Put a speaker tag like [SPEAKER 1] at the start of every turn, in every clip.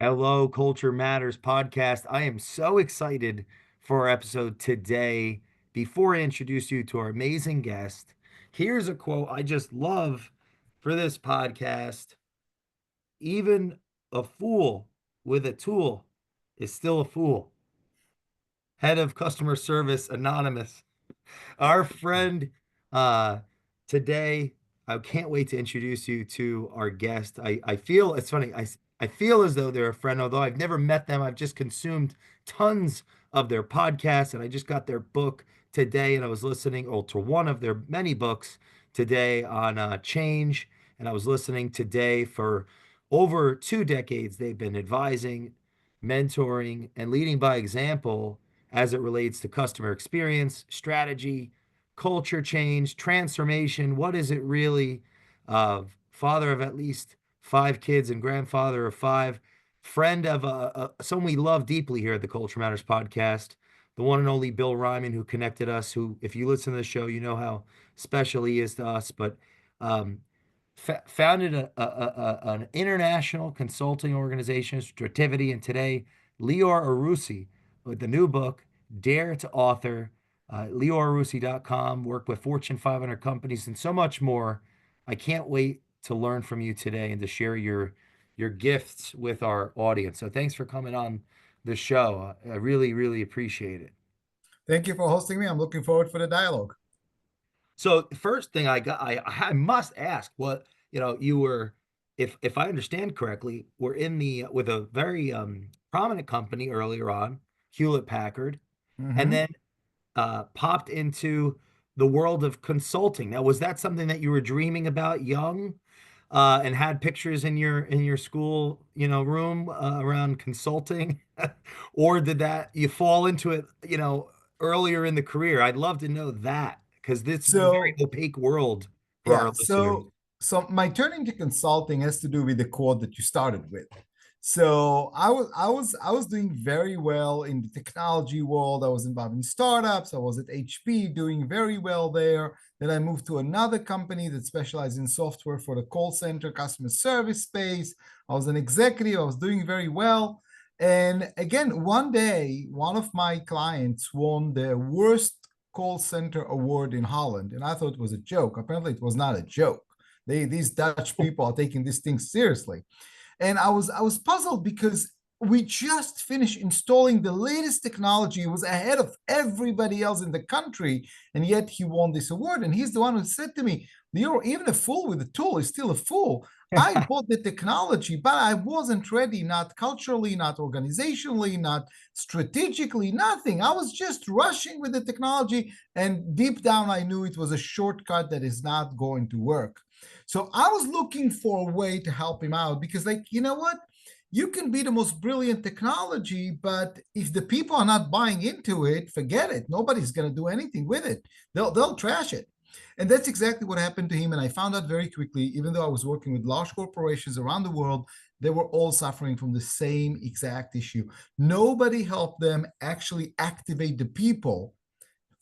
[SPEAKER 1] Hello, Culture Matters podcast. I am so excited for our episode today. Before I introduce you to our amazing guest, here's a quote I just love for this podcast. Even a fool with a tool is still a fool. Head of Customer Service Anonymous. Our friend uh, today, I can't wait to introduce you to our guest. I feel it's funny. I feel as though they're a friend, although I've never met them. I've just consumed tons of their podcasts, and I just got their book today, and I was listening to one of their many books today on change, and I was listening today for over 2 decades. They've been advising, mentoring, and leading by example as it relates to customer experience, strategy, culture change, transformation. What is it really? Father of at least 5 kids and grandfather of 5, friend of someone we love deeply here at the Culture Matters podcast, the one and only Bill Ryman, who connected us. Who, if you listen to the show, you know how special he is to us. But um, founded an international consulting organization, Strativity, and today Lior Arussy with the new book, Dare to Author, LiorArussy.com, work with Fortune 500 companies and so much more. I can't wait to learn from you today and to share your gifts with our audience. So thanks for coming on the show. I really, really appreciate it.
[SPEAKER 2] Thank you for hosting me. I'm looking forward for the dialogue.
[SPEAKER 1] So the first thing I must ask, what you were, if I understand correctly, were in the with a very prominent company earlier on, Hewlett Packard, and
[SPEAKER 2] Mhm.
[SPEAKER 1] then popped into the world of consulting. Now, was that something that you were dreaming about young, and had pictures in your school, room around consulting, or did that you fall into it, earlier in the career? I'd love to know that because this is a very
[SPEAKER 2] So
[SPEAKER 1] opaque world for
[SPEAKER 2] yeah,
[SPEAKER 1] our listeners.
[SPEAKER 2] so my turn into consulting has to do with the quote that you started with. So I was doing very well in the technology world. I was involved in startups. I was at HP doing very well there. Then I moved to another company that specialized in software for the call center customer service space. I was an executive. I was doing very well. And again, one day, one of my clients won the worst call center award in Holland, and I thought it was a joke. Apparently, it was not a joke. These Dutch people are taking this thing seriously, and I was puzzled because we just finished installing the latest technology. It was ahead of everybody else in the country, and yet he won this award. And he's the one who said to me, "You're even a fool with a tool is still a fool." I bought the technology, but I wasn't ready, not culturally, not organizationally, not strategically, nothing. I was just rushing with the technology. And deep down, I knew it was a shortcut that is not going to work. So I was looking for a way to help him out because, like, you know what? You can be the most brilliant technology, but if the people are not buying into it, forget it. Nobody's going to do anything with it. They'll trash it. And that's exactly what happened to him. And I found out very quickly, even though I was working with large corporations around the world, they were all suffering from the same exact issue. Nobody helped them actually activate the people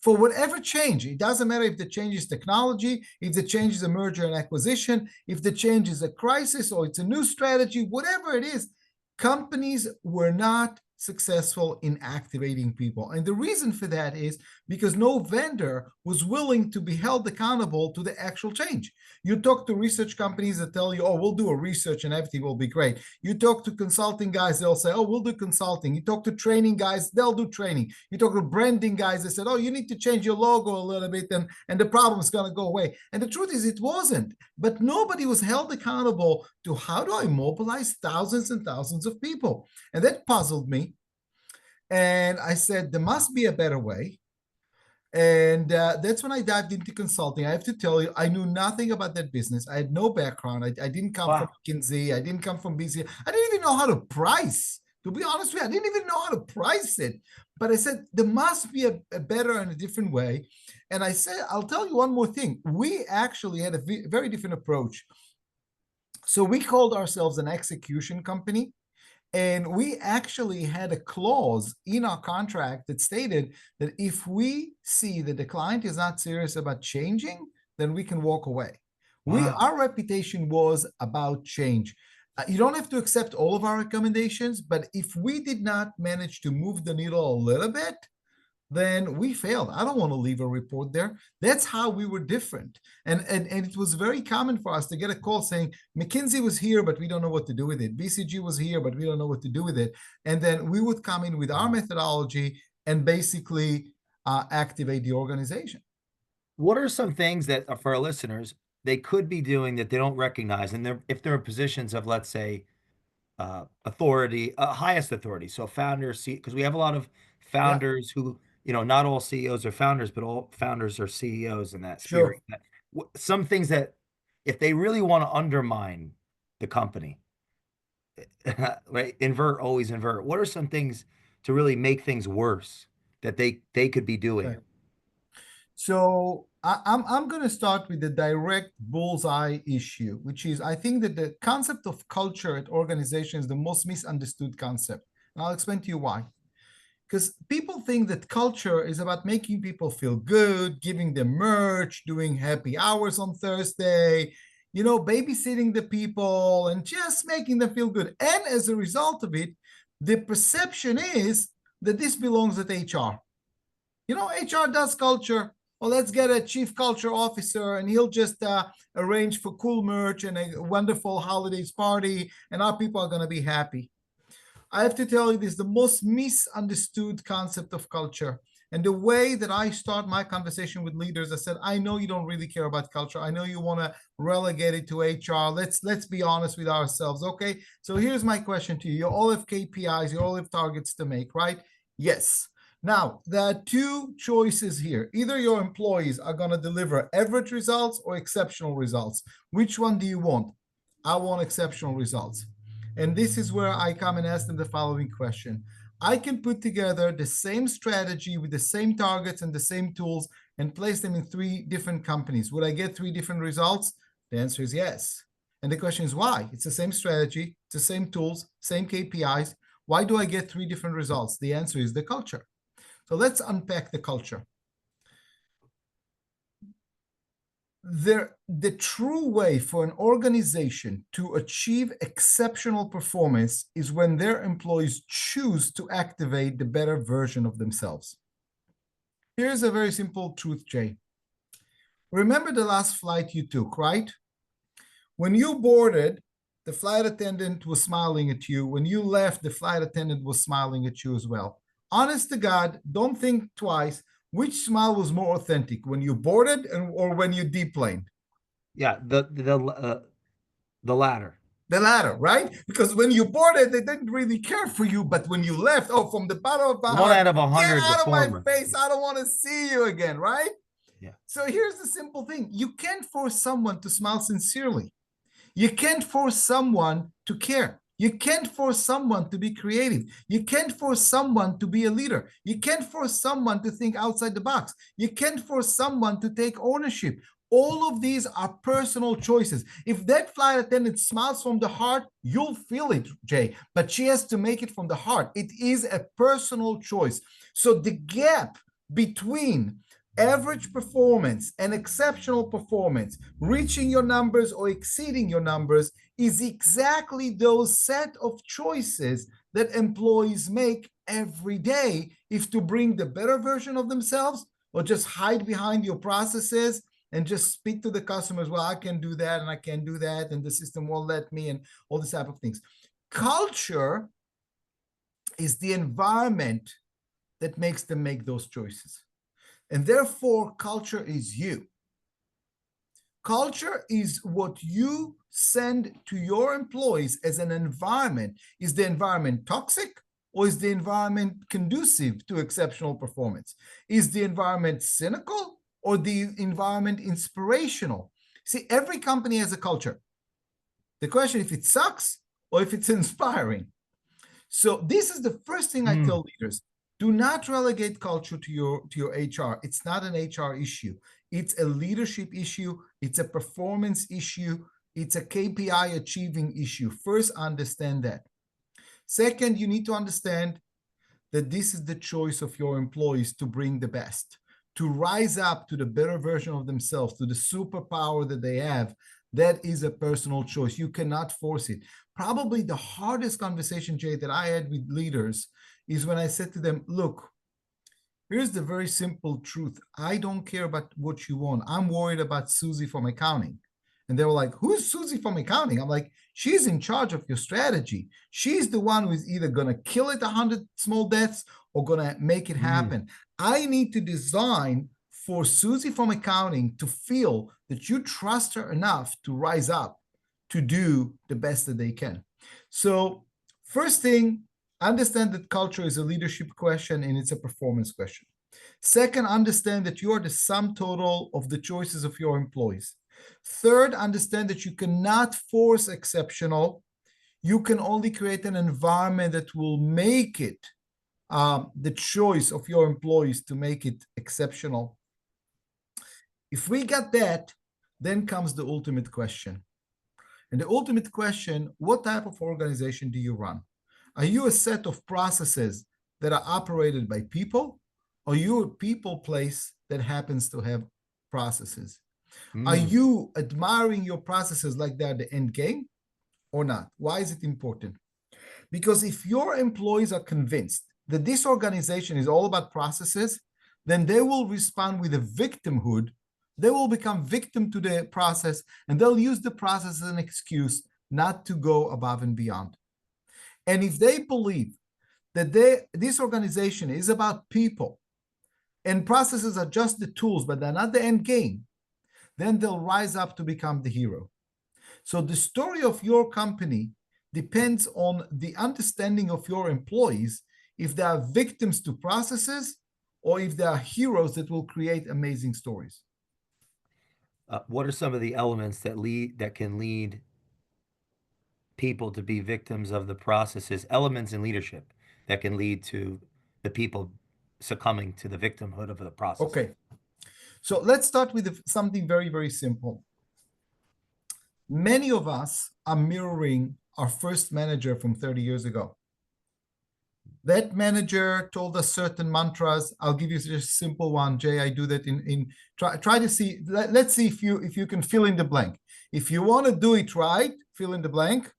[SPEAKER 2] for whatever change. It doesn't matter if the change is technology, if the change is a merger and acquisition, if the change is a crisis or it's a new strategy, whatever it is, companies were not successful in activating people. And the reason for that is because no vendor was willing to be held accountable to the actual change. You talk to research companies that tell you, oh, we'll do a research and everything will be great. You talk to consulting guys, they'll say, oh, we'll do consulting. You talk to training guys, they'll do training. You talk to branding guys, they said, oh, you need to change your logo a little bit and the problem is going to go away. And the truth is, it wasn't. But nobody was held accountable to how do I mobilize thousands and thousands of people? And that puzzled me. And I said, there must be a better way. And that's when I dived into consulting. I have to tell you, I knew nothing about that business. I had no background. I didn't come from
[SPEAKER 1] Wow.
[SPEAKER 2] McKinsey. I didn't come from BC. I didn't even know how to price. To be honest with you, I didn't even know how to price it. But I said, there must be a better and a different way. And I said, I'll tell you one more thing. We actually had a very different approach. So we called ourselves an execution company. And we actually had a clause in our contract that stated that if we see that the client is not serious about changing, then we can walk away.
[SPEAKER 1] Wow.
[SPEAKER 2] Our reputation was about change. You don't have to accept all of our recommendations, but if we did not manage to move the needle a little bit, then we failed. I don't want to leave a report there. That's how we were different. And it was very common for us to get a call saying, McKinsey was here, but we don't know what to do with it. BCG was here, but we don't know what to do with it. And then we would come in with our methodology and basically activate the organization.
[SPEAKER 1] What are some things that for our listeners they could be doing that they don't recognize, and if they're in positions of, let's say, authority, highest authority. So founders, because we have a lot of
[SPEAKER 2] Yeah,
[SPEAKER 1] founders who, not all CEOs are founders, but all founders are CEOs in that spirit.
[SPEAKER 2] sure.
[SPEAKER 1] Some things that if they really want to undermine the company, right? Always invert. What are some things to really make things worse that they could be doing?
[SPEAKER 2] Okay. So I'm going to start with the direct bullseye issue, which is I think that the concept of culture at organizations is the most misunderstood concept. And I'll explain to you why. Because people think that culture is about making people feel good, giving them merch, doing happy hours on Thursday, babysitting the people and just making them feel good. And as a result of it, the perception is that this belongs at HR. HR does culture. Well, let's get a chief culture officer and he'll just arrange for cool merch and a wonderful holidays party, and our people are going to be happy. I have to tell you, this is the most misunderstood concept of culture. And the way that I start my conversation with leaders, I said, I know you don't really care about culture. I know you want to relegate it to HR. Let's be honest with ourselves. Okay. So here's my question to you. You all have KPIs, you all have targets to make, right? Yes. Now, there are two choices here. Either your employees are going to deliver average results or exceptional results. Which one do you want? I want exceptional results. And this is where I come and ask them the following question. I can put together the same strategy with the same targets and the same tools and place them in 3 different companies. Would I get 3 different results? The answer is yes. And the question is why? It's the same strategy, it's the same tools, same KPIs. Why do I get 3 different results? The answer is the culture. So let's unpack the culture. The true way for an organization to achieve exceptional performance is when their employees choose to activate the better version of themselves. Here's a very simple truth, Jay. Remember the last flight you took, right? When you boarded, the flight attendant was smiling at you. When you left, the flight attendant was smiling at you as well. Honest to God, don't think twice. Which smile was more authentic, when you boarded or when you deplaned?
[SPEAKER 1] Yeah, the latter.
[SPEAKER 2] The latter, right? Because when you boarded, they didn't really care for you. But when you left, oh, from the bottom of my
[SPEAKER 1] One
[SPEAKER 2] heart,
[SPEAKER 1] out of a
[SPEAKER 2] get
[SPEAKER 1] hundred, the
[SPEAKER 2] out of my
[SPEAKER 1] former.
[SPEAKER 2] face. I don't want to see you again, right?
[SPEAKER 1] Yeah.
[SPEAKER 2] So here's the simple thing. You can't force someone to smile sincerely. You can't force someone to care. You can't force someone to be creative. You can't force someone to be a leader. You can't force someone to think outside the box. You can't force someone to take ownership. All of these are personal choices. If that flight attendant smiles from the heart, you'll feel it, Jay, but she has to make it from the heart. It is a personal choice. So the gap between average performance and exceptional performance, reaching your numbers or exceeding your numbers, is exactly those set of choices that employees make every day, if to bring the better version of themselves or just hide behind your processes and just speak to the customers, well, I can do that and I can do that and the system won't let me, and all this type of things. Culture is the environment that makes them make those choices. And therefore, culture is you. Culture is what you send to your employees as an environment. Is the environment toxic, or is the environment conducive to exceptional performance? Is the environment cynical, or the environment inspirational? See, every company has a culture. The question is if it sucks or if it's inspiring. So this is the first thing I tell leaders. Do not relegate culture to your HR. It's not an HR issue. It's a leadership issue. It's a performance issue. It's a KPI achieving issue. First, understand that. Second, you need to understand that this is the choice of your employees to bring the best, to rise up to the better version of themselves, to the superpower that they have. That is a personal choice. You cannot force it. Probably the hardest conversation, Jay, that I had with leaders is when I said to them, look, here's the very simple truth. I don't care about what you want. I'm worried about Susie from accounting. And they were like, who's Susie from accounting? I'm like, she's in charge of your strategy. She's the one who's either going to kill it 100 small deaths or going to make it happen. I need to design for Susie from accounting to feel that you trust her enough to rise up to do the best that they can. So, first thing, understand that culture is a leadership question and it's a performance question. Second, understand that you are the sum total of the choices of your employees. Third, understand that you cannot force exceptional. You can only create an environment that will make it the choice of your employees to make it exceptional. If we get that, then comes the ultimate question. And the ultimate question, what type of organization do you run? Are you a set of processes that are operated by people? Or are you a people place that happens to have processes? Are you admiring your processes like they're the end game or not? Why is it important? Because if your employees are convinced that this organization is all about processes, then they will respond with a victimhood. They will become victim to the process, and they'll use the process as an excuse not to go above and beyond. And if they believe that this organization is about people and processes are just the tools, but they're not the end game, then they'll rise up to become the hero. So the story of your company depends on the understanding of your employees, if they are victims to processes or if they are heroes that will create amazing stories.
[SPEAKER 1] What are some of the elements that can lead people to be victims of the processes, elements in leadership that can lead to the people succumbing to the victimhood of the process?
[SPEAKER 2] Okay. So let's start with something very, very simple. Many of us are mirroring our first manager from 30 years ago. That manager told us certain mantras. I'll give you just a simple one, Jay. I do that in try to see. Let's see if you can fill in the blank. If you want to do it right, fill in the blank.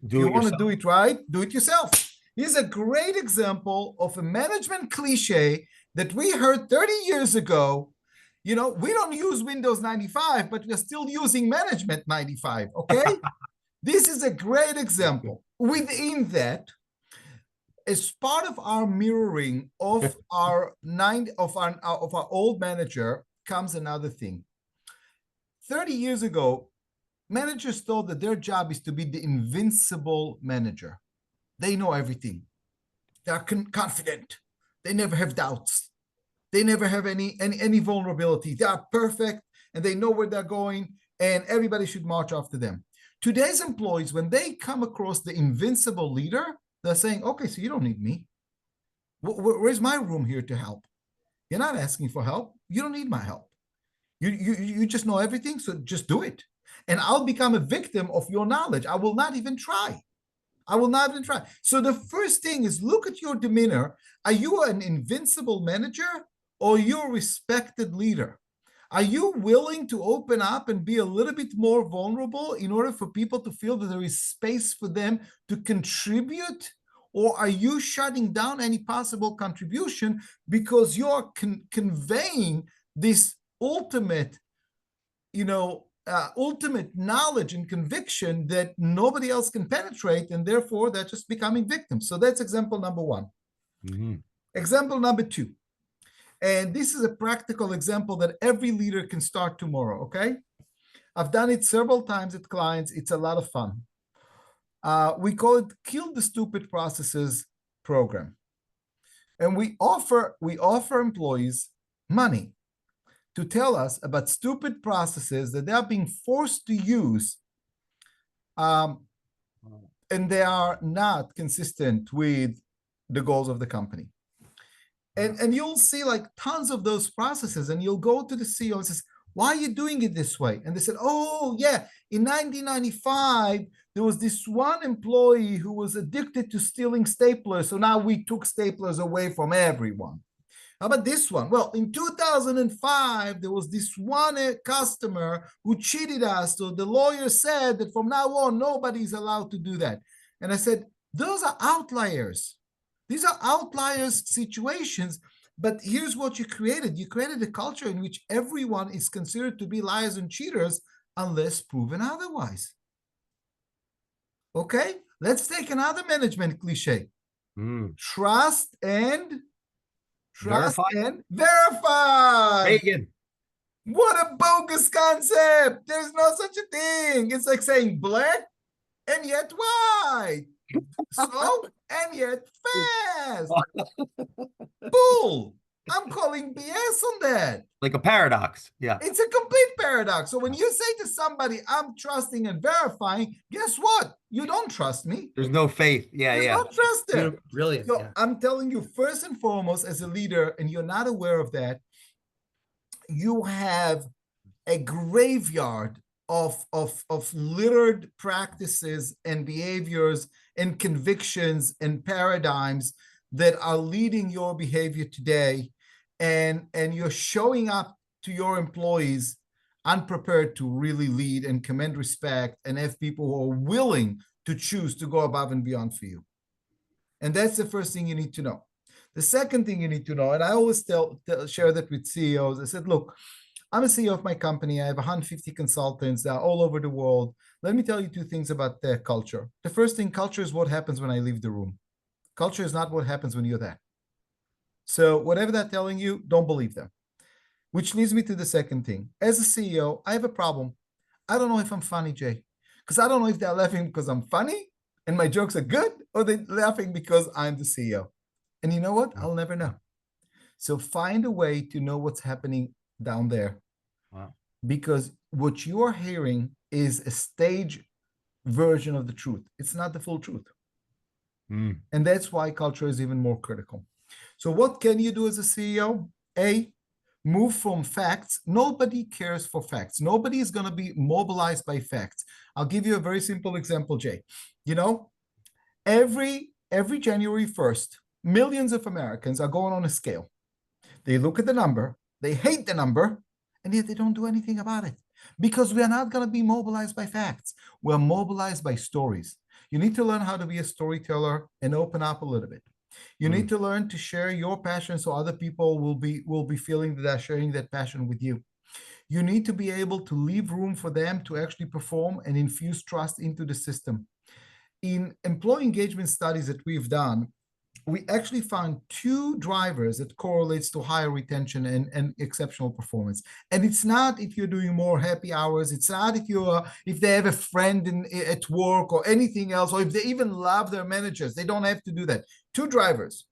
[SPEAKER 2] If you want to do it right, do it yourself. Here's a great example of a management cliche that we heard 30 years ago. You know, we don't use Windows 95, but we're still using Management 95, okay? This is a great example. Within that, as part of our mirroring of our old manager comes another thing. 30 years ago, managers thought that their job is to be the invincible manager. They know everything. They're confident. They never have doubts. They never have any vulnerability. They are perfect and they know where they're going, and everybody should march after them. Today's employees, when they come across the invincible leader, they're saying, okay, so you don't need me. Where's my room here to help? You're not asking for help. You don't need my help. You just know everything, so just do it. And I'll become a victim of your knowledge. I will not even try. I will not even try. So the first thing is look at your demeanor. Are you an invincible manager or are you a respected leader? Are you willing to open up and be a little bit more vulnerable in order for people to feel that there is space for them to contribute? Or are you shutting down any possible contribution because you're conveying this ultimate, ultimate knowledge and conviction that nobody else can penetrate, and therefore they're just becoming victims? So that's example number one. Example number two. And this is a practical example that every leader can start tomorrow, okay? I've done it several times at clients. It's a lot of fun. We call it Kill the Stupid Processes program. And we offer employees money to tell us about stupid processes that they are being forced to use, and they are not consistent with the goals of the company. And you'll see like tons of those processes, and you'll go to the CEO and says, why are you doing it this way? And they said, oh, yeah, in 1995, there was this one employee who was addicted to stealing staplers. So now we took staplers away from everyone. How about this one? Well, in 2005, there was this one customer who cheated us. So the lawyer said that from now on, nobody's allowed to do that. And I said, those are outliers. These are outliers situations. But here's what you created. You created a culture in which everyone is considered to be liars and cheaters unless proven otherwise. Okay, let's take another management cliche.
[SPEAKER 1] Mm.
[SPEAKER 2] Trust and trust
[SPEAKER 1] Verify?
[SPEAKER 2] and verify.
[SPEAKER 1] Reagan.
[SPEAKER 2] What a bogus concept. There's no such a thing. It's like saying black and yet white, slow and yet fast. Bull. I'm calling BS on that.
[SPEAKER 1] Like a paradox. Yeah.
[SPEAKER 2] It's a complete paradox. So when you say to somebody, I'm trusting and verifying, guess what? You don't trust me.
[SPEAKER 1] There's no faith. Yeah,
[SPEAKER 2] There's
[SPEAKER 1] yeah.
[SPEAKER 2] no trust there.
[SPEAKER 1] Brilliant.
[SPEAKER 2] So
[SPEAKER 1] Yeah.
[SPEAKER 2] I'm telling you, first and foremost, as a leader, and you're not aware of that, you have a graveyard of littered practices and behaviors and convictions and paradigms that are leading your behavior today, and you're showing up to your employees unprepared to really lead and command respect and have people who are willing to choose to go above and beyond for you. And that's the first thing you need to know. The second thing you need to know, and I always share that with CEOs, I said, look, I'm a CEO of my company. I have 150 consultants that are all over the world. Let me tell you two things about their culture. The first thing, culture is what happens when I leave the room. Culture is not what happens when you're there. So whatever they're telling you, don't believe them. Which leads me to the second thing. As a CEO, I have a problem. I don't know if I'm funny, Jay, because I don't know if they're laughing because I'm funny and my jokes are good, or they're laughing because I'm the CEO. And you know what? I'll never know. So find a way to know what's happening down there.
[SPEAKER 1] Wow.
[SPEAKER 2] Because what you are hearing is a stage version of the truth. It's not the full truth.
[SPEAKER 1] Mm.
[SPEAKER 2] And that's why culture is even more critical. So what can you do as a CEO? A, move from facts. Nobody cares for facts. Nobody is going to be mobilized by facts. I'll give you a very simple example, Jay. You know, every January 1st, millions of Americans are going on a scale. They look at the number, they hate the number, and yet they don't do anything about it because we are not going to be mobilized by facts. We're mobilized by stories. You need to learn how to be a storyteller and open up a little bit. You need to learn to share your passion so other people will be feeling that they're sharing that passion with you. You need to be able to leave room for them to actually perform and infuse trust into the system. In employee engagement studies that we've done, we actually found two drivers that correlates to higher retention and exceptional performance. And it's not if you're doing more happy hours. It's not if they have a friend at work or anything else, or if they even love their managers. They don't have to do that. Two drivers.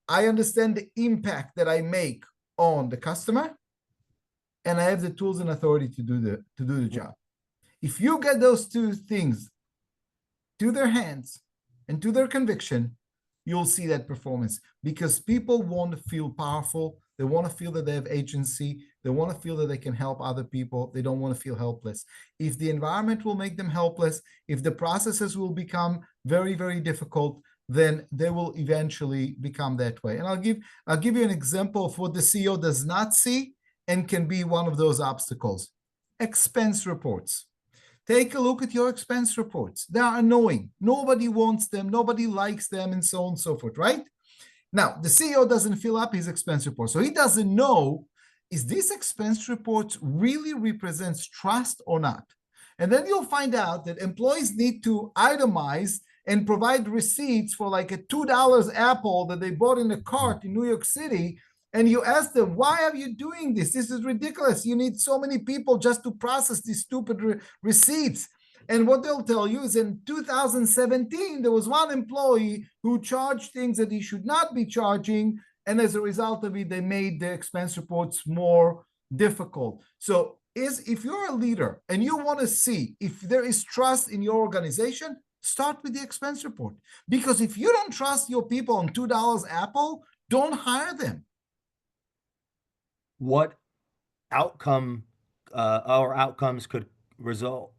[SPEAKER 2] I understand the impact that I make on the customer, and I have the tools and authority to do the job. If you get those two things to their hands and to their conviction, you'll see that performance, because people want to feel powerful. They want to feel that they have agency. They want to feel that they can help other people. They don't want to feel helpless. If the environment will make them helpless, if the processes will become very, very difficult, then they will eventually become that way. And I'll give you an example of what the CEO does not see and can be one of those obstacles. Expense reports. Take a look at your expense reports. They are annoying. Nobody wants them. Nobody likes them, and so on and so forth, right? Now, the CEO doesn't fill up his expense report. So he doesn't know, is this expense report really represents trust or not? And then you'll find out that employees need to itemize and provide receipts for like a $2 apple that they bought in a cart in New York City. And you ask them, why are you doing this? This is ridiculous. You need so many people just to process these stupid receipts. And what they'll tell you is in 2017, there was one employee who charged things that he should not be charging. And as a result of it, they made the expense reports more difficult. So if you're a leader and you want to see if there is trust in your organization, start with the expense report. Because if you don't trust your people on $2 apple, don't hire them.
[SPEAKER 1] What outcome or outcomes could result,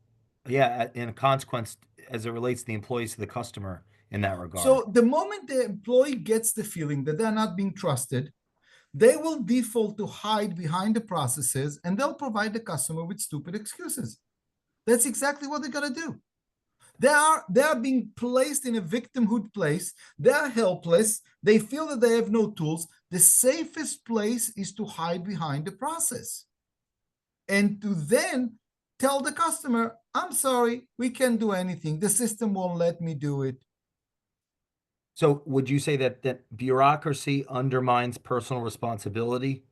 [SPEAKER 1] yeah, in a consequence as it relates to the employees to the customer in that regard?
[SPEAKER 2] So the moment the employee gets the feeling that they're not being trusted, They will default to hide behind the processes and they'll provide the customer with stupid excuses. That's exactly what they're going to do. They are being placed in a victimhood place. They are helpless. They feel that they have no tools. The safest place is to hide behind the process and to then tell the customer, I'm sorry, we can't do anything. The system won't let me do it.
[SPEAKER 1] So would you say that bureaucracy undermines personal responsibility?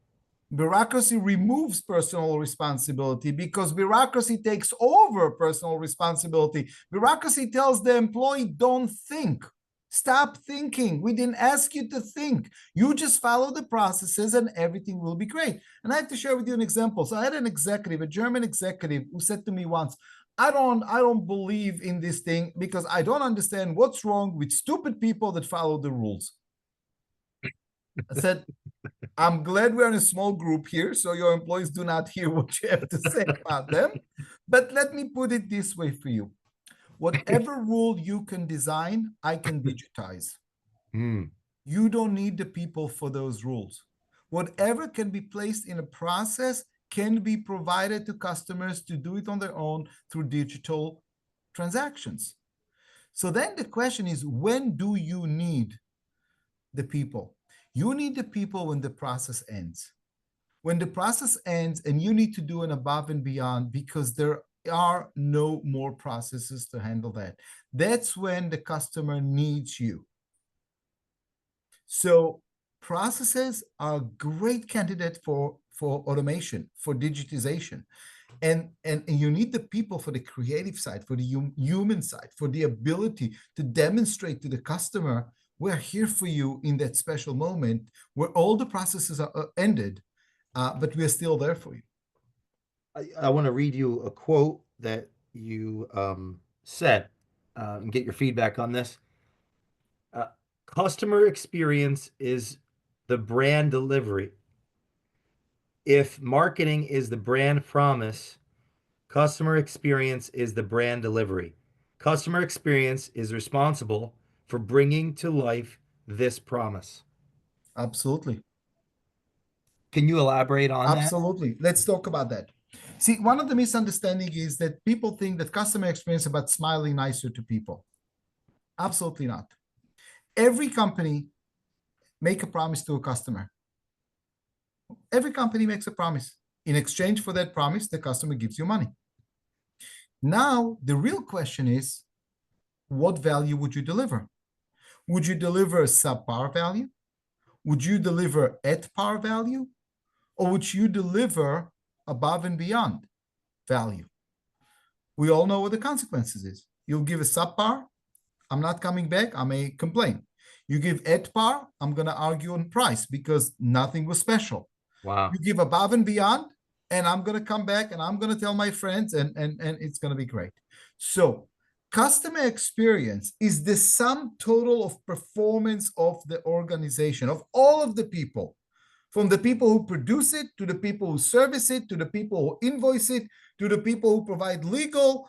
[SPEAKER 2] Bureaucracy removes personal responsibility because bureaucracy takes over personal responsibility. Bureaucracy tells the employee, don't think. Stop thinking. We didn't ask you to think. You just follow the processes and everything will be great. And I have to share with you an example. So I had an executive, a German executive, who said to me once, I don't believe in this thing because I don't understand what's wrong with stupid people that follow the rules. I said, I'm glad we're in a small group here, so your employees do not hear what you have to say about them. But let me put it this way for you. Whatever rule you can design, I can digitize.
[SPEAKER 1] Hmm.
[SPEAKER 2] You don't need the people for those rules. Whatever can be placed in a process can be provided to customers to do it on their own through digital transactions. So then the question is, when do you need the people? You need the people when the process ends. When the process ends and you need to do an above and beyond because there are no more processes to handle that. That's when the customer needs you. So processes are a great candidate for automation, for digitization. And you need the people for the creative side, for the human side, for the ability to demonstrate to the customer, we're here for you in that special moment where all the processes are ended, but we're still there for you.
[SPEAKER 1] I want to read you a quote that you said and get your feedback on this. Uh, Customer experience is the brand delivery. If marketing is the brand promise, customer experience is the brand delivery. Customer experience is responsible for bringing to life this promise.
[SPEAKER 2] Absolutely.
[SPEAKER 1] Can you elaborate on that?
[SPEAKER 2] Absolutely. Let's talk about that. See, one of the misunderstanding is that people think that customer experience is about smiling nicer to people. Absolutely not. Every company make a promise to a customer. Every company makes a promise. In exchange for that promise, the customer gives you money. Now, the real question is, what value would you deliver? Would you deliver subpar value? Would you deliver at par value? Or would you deliver above and beyond value? We all know what the consequences is. You'll give a subpar, I'm not coming back, I may complain. You give at par, I'm going to argue on price because nothing was special.
[SPEAKER 1] Wow.
[SPEAKER 2] You give above and beyond, and I'm going to come back and I'm going to tell my friends, and it's going to be great. So, customer experience is the sum total of performance of the organization, of all of the people, from the people who produce it to the people who service it to the people who invoice it to the people who provide legal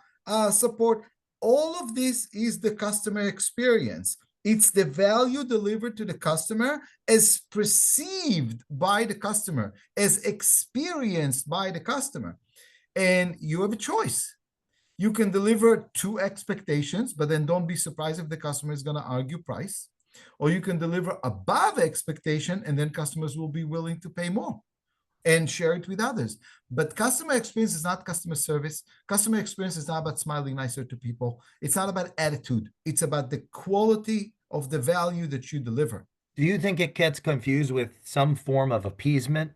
[SPEAKER 2] support. All of this is the customer experience. It's the value delivered to the customer as perceived by the customer, as experienced by the customer. And you have a choice. You can deliver to expectations, but then don't be surprised if the customer is going to argue price. Or you can deliver above expectation, and then customers will be willing to pay more and share it with others. But customer experience is not customer service. Customer experience is not about smiling nicer to people. It's not about attitude. It's about the quality of the value that you deliver.
[SPEAKER 1] Do you think it gets confused with some form of appeasement?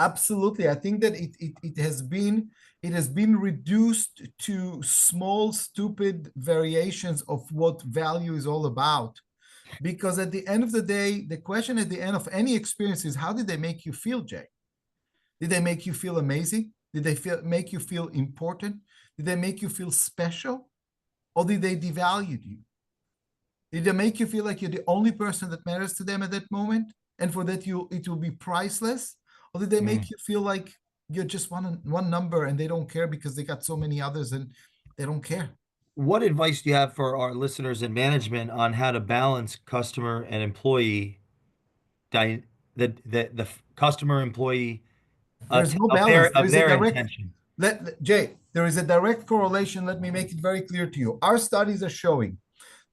[SPEAKER 2] Absolutely. I think that it has been reduced to small, stupid variations of what value is all about. Because at the end of the day, the question at the end of any experience is, how did they make you feel, Jay? Did they make you feel amazing? Did they make you feel important? Did they make you feel special? Or did they devalue you? Did they make you feel like you're the only person that matters to them at that moment? And for that, it will be priceless? Or did they
[SPEAKER 1] Mm.
[SPEAKER 2] make you feel like you're just one number and they don't care because they got so many others and they don't care?
[SPEAKER 1] What advice do you have for our listeners and management on how to balance customer and employee the customer employee
[SPEAKER 2] There's no
[SPEAKER 1] of
[SPEAKER 2] balance. There
[SPEAKER 1] of
[SPEAKER 2] is a
[SPEAKER 1] their
[SPEAKER 2] direct,
[SPEAKER 1] intention.
[SPEAKER 2] Jay, there is a direct correlation. Let me make it very clear to you. Our studies are showing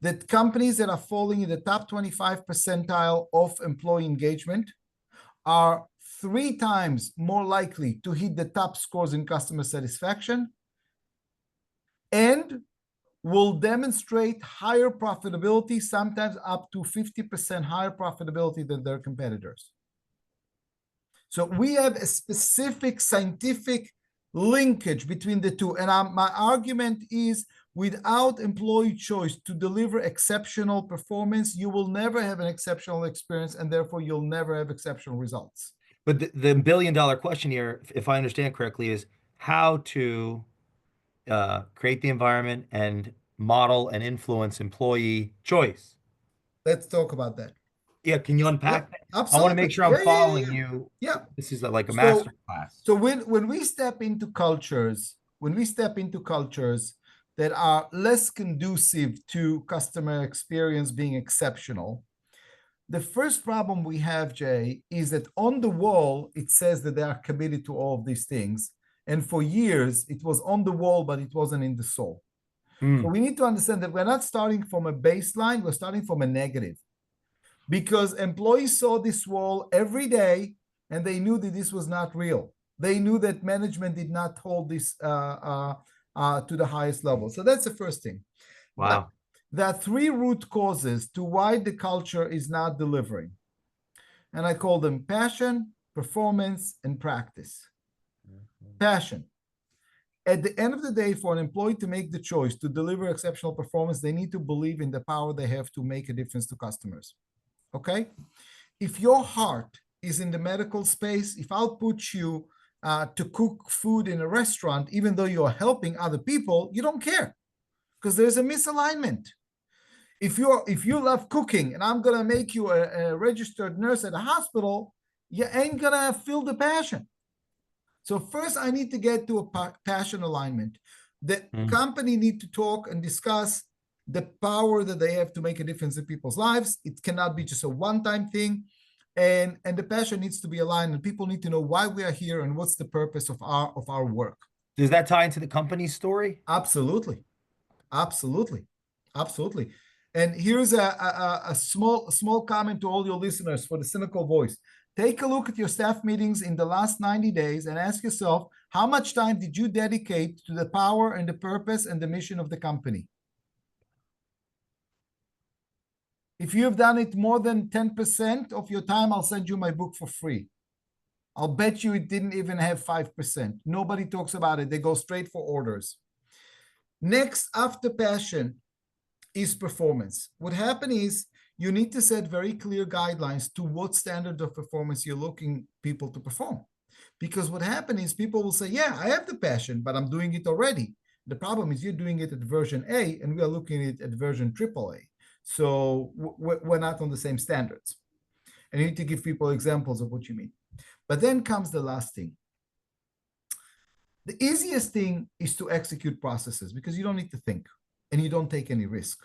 [SPEAKER 2] that companies that are falling in the top 25 percentile of employee engagement are 3 times more likely to hit the top scores in customer satisfaction and will demonstrate higher profitability, sometimes up to 50% higher profitability than their competitors. So we have a specific scientific linkage between the two. And my argument is without employee choice to deliver exceptional performance, you will never have an exceptional experience, and therefore you'll never have exceptional results.
[SPEAKER 1] But the billion-dollar question here, if I understand correctly, is how to create the environment and model and influence employee choice.
[SPEAKER 2] Let's talk about that.
[SPEAKER 1] Yeah, can you
[SPEAKER 2] Yeah,
[SPEAKER 1] unpack that? I want to make
[SPEAKER 2] absolutely.
[SPEAKER 1] sure I'm
[SPEAKER 2] Yeah, yeah,
[SPEAKER 1] following
[SPEAKER 2] yeah,
[SPEAKER 1] you.
[SPEAKER 2] yeah.
[SPEAKER 1] This is like a
[SPEAKER 2] So,
[SPEAKER 1] master class.
[SPEAKER 2] so when we step into cultures, when we step into cultures that are less conducive to customer experience being exceptional, the first problem we have, Jay, is that on the wall it says that they are committed to all of these things, and for years it was on the wall, but it wasn't in the soul. So
[SPEAKER 1] Mm,
[SPEAKER 2] we need to understand that we're not starting from a baseline; we're starting from a negative because employees saw this wall every day and they knew that this was not real. They knew that management did not hold this to the highest level. So that's the first thing. But
[SPEAKER 1] wow.
[SPEAKER 2] there are 3 root causes to why the culture is not delivering. And I call them passion, performance, and practice. Passion. At the end of the day, for an employee to make the choice to deliver exceptional performance, they need to believe in the power they have to make a difference to customers. Okay? If your heart is in the medical space, if I'll put you to cook food in a restaurant, even though you're helping other people, you don't care because there's a misalignment. If you love cooking and I'm gonna make you a registered nurse at a hospital, you ain't gonna feel the passion. So first, I need to get to a passion alignment. The
[SPEAKER 1] Mm.
[SPEAKER 2] company need to talk and discuss the power that they have to make a difference in people's lives. It cannot be just a one-time thing, and the passion needs to be aligned. And people need to know why we are here and what's the purpose of our work.
[SPEAKER 1] Does that tie into the company's story?
[SPEAKER 2] Absolutely, absolutely, absolutely. And here's a small comment to all your listeners for the cynical voice. Take a look at your staff meetings in the last 90 days and ask yourself, how much time did you dedicate to the power and the purpose and the mission of the company? If you have done it more than 10% of your time, I'll send you my book for free. I'll bet you it didn't even have 5%. Nobody talks about it. They go straight for orders. Next, after passion, is performance. What happened is you need to set very clear guidelines to what standard of performance you're looking people to perform. Because what happened is people will say, yeah, I have the passion, but I'm doing it already. The problem is you're doing it at version A and we are looking at it at version AAA. So we're not on the same standards. And you need to give people examples of what you mean. But then comes the last thing. The easiest thing is to execute processes because you don't need to think and you don't take any risk.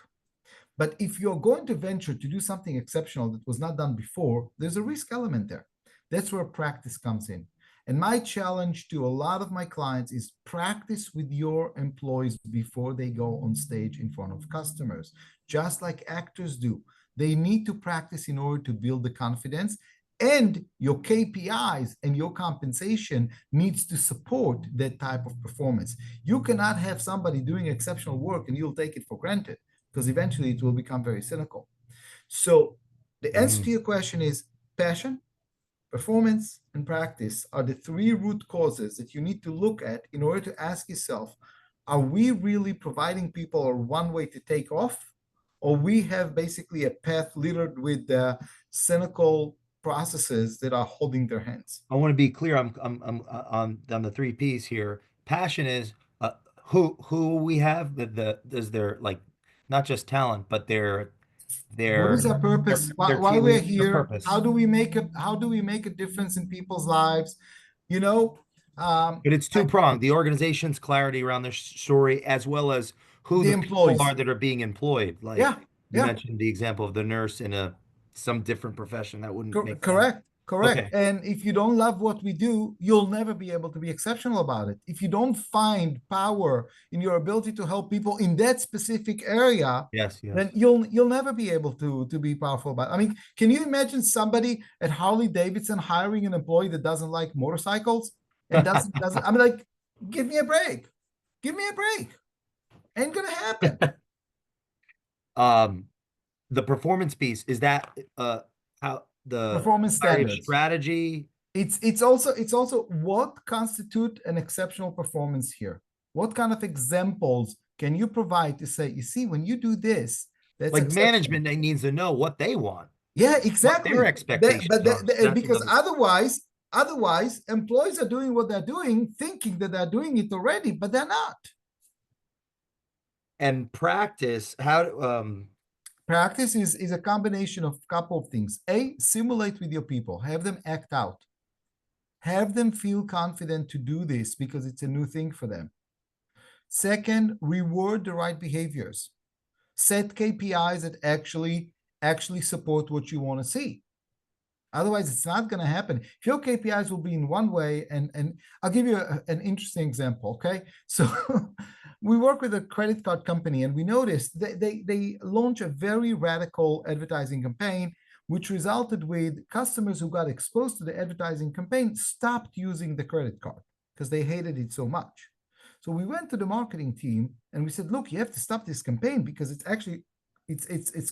[SPEAKER 2] But if you're going to venture to do something exceptional that was not done before, there's a risk element there. That's where practice comes in. And my challenge to a lot of my clients is practice with your employees before they go on stage in front of customers, just like actors do. They need to practice in order to build the confidence, and your KPIs and your compensation needs to support that type of performance. You cannot have somebody doing exceptional work and you'll take it for granted because eventually it will become very cynical. So the answer to
[SPEAKER 1] Mm.
[SPEAKER 2] your question is passion, performance, and practice are the 3 root causes that you need to look at in order to ask yourself, are we really providing people a one way to take off? Or we have basically a path littered with cynical processes that are holding their hands.
[SPEAKER 1] I want to be clear. I'm on the three P's here. Passion is who we have the does their like not just talent, but
[SPEAKER 2] What
[SPEAKER 1] their
[SPEAKER 2] is our purpose? Why,
[SPEAKER 1] their
[SPEAKER 2] why
[SPEAKER 1] key
[SPEAKER 2] we're
[SPEAKER 1] leader, their
[SPEAKER 2] here?
[SPEAKER 1] purpose.
[SPEAKER 2] How do we make a difference in people's lives? You know, um,
[SPEAKER 1] But it's
[SPEAKER 2] I,
[SPEAKER 1] two-pronged. The organization's clarity around their story, as well as who
[SPEAKER 2] the
[SPEAKER 1] the people are
[SPEAKER 2] employees.
[SPEAKER 1] that are being employed. Like
[SPEAKER 2] Yeah,
[SPEAKER 1] you
[SPEAKER 2] yeah,
[SPEAKER 1] mentioned the example of the nurse in a some different profession that wouldn't make sense.
[SPEAKER 2] correct. Correct.
[SPEAKER 1] Okay.
[SPEAKER 2] And if you don't love what we do, you'll never be able to be exceptional about it. If you don't find power in your ability to help people in that specific area,
[SPEAKER 1] Yes,
[SPEAKER 2] then
[SPEAKER 1] yes.
[SPEAKER 2] you'll never be able to be powerful about it. I mean, can you imagine somebody at Harley Davidson hiring an employee that doesn't like motorcycles and doesn't I mean, like, give me a break. Give me a break. Ain't gonna happen.
[SPEAKER 1] um, the performance piece, is that how the
[SPEAKER 2] Performance
[SPEAKER 1] area of
[SPEAKER 2] standards.
[SPEAKER 1] strategy?
[SPEAKER 2] It's also what constitute an exceptional performance here. What kind of examples can you provide to say, you see, when you do this, that's
[SPEAKER 1] Like
[SPEAKER 2] exceptional.
[SPEAKER 1] management needs to know what they want,
[SPEAKER 2] Yeah,
[SPEAKER 1] what their
[SPEAKER 2] exactly.
[SPEAKER 1] expectations are. So that's
[SPEAKER 2] Because
[SPEAKER 1] another.
[SPEAKER 2] otherwise, employees are doing what they're doing, thinking that they're doing it already, but they're not.
[SPEAKER 1] And practice, how
[SPEAKER 2] Practice is a combination of a couple of things. A, simulate with your people, have them act out, have them feel confident to do this because it's a new thing for them. Second, reward the right behaviors. Set KPIs that actually support what you want to see. Otherwise, it's not going to happen. If your KPIs will be in one way, and I'll give you an interesting example. Okay, so we work with a credit card company, and we noticed they launch a very radical advertising campaign, which resulted with customers who got exposed to the advertising campaign stopped using the credit card because they hated it so much. So we went to the marketing team and we said, look, you have to stop this campaign because it's